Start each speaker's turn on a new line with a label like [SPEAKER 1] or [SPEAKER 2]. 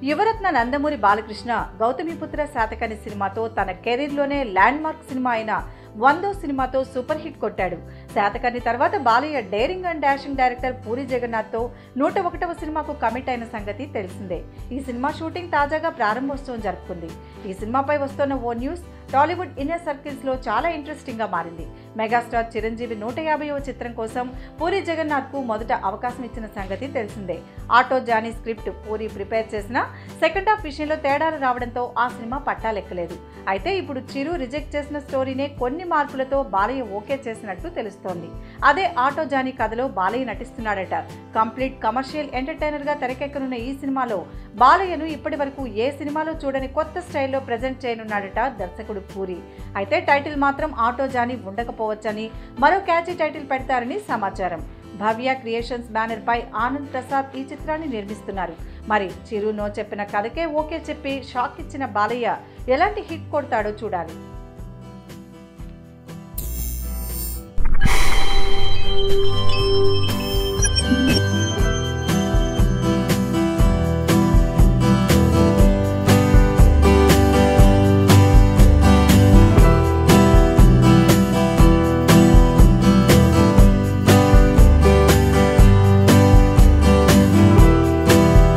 [SPEAKER 1] యువరత్న నందమూరి బాలకృష్ణ గౌతమిపుత్ర శాతకర్ణి సినిమాతో తన కెరీర్లోనే land mark cinema అయిన 100వ సినిమాతో సూపర్ హిట్ కొట్టాడు. శాతకర్ణి తర్వాత Balayya daring and dashing director Puri జగన్నాథ్తో 101వ సినిమాకు కమిట్ అయిన సంగతి తెలిసిందే. ఈ సినిమా షూటింగ్ తాజాగా ప్రారంభోత్సవం జరుపుకుంది. ఈ సినిమాపై వస్తున్న ఓ న్యూస్ టాలీవుడ్ ఇన్నర్ సర్కిల్స్ లో చాలా ఇంట్రెస్టింగ్ గా మారింది. మెగాస్టార్ చిరంజీవి 150వ చిత్రం కోసం పూరి జగన్నాథ్ కు మొదట అవకాశం ఇచ్చిన సంగతి తెలిసిందే. Auto Johnny script Puri prepare చేసిన సెకండ్ హాఫ్ విషయంలో తేడాలు రావడంతో ఆ సినిమా పట్టాలెక్కలేదు. అయితే ఇప్పుడు చిరు రిజెక్ట్ చేసిన స్టోరీనే కొన్ని మార్పులతో బాలయ్య ఓకే చేసినట్టు తెలుస్తోంది. అదే ఆటో జానీ కథలో బాలయ్య నటిస్తున్నాడట. కంప్లీట్ కమర్షియల్ ఎంటర్టైనర్ గా తెరకెక్కనున్న ఈ సినిమాలో బాలయ్యను ఇప్పటి వరకు ఏ సినిమాలో చూడని కొత్త స్టైల్లో ప్రజెంట్ చేయనున్నాడట దర్శకుడు పూరి. అయితే టైటిల్ మాత్రం ఆటో జానీ ఉండకపోవచ్చని, మరో క్యాచీ టైటిల్ పెడతారని సమాచారం. భవ్య క్రియేషన్స్ బ్యానర్ పై ఆనంద్ ప్రసాద్ ఈ చిత్రాన్ని నిర్మిస్తున్నారు. మరి చిరు నో చెప్పిన కథకే ఓకే చెప్పి షాక్ ఇచ్చిన బాలయ్య ఎలాంటి హిట్ కొడతాడో చూడాలి.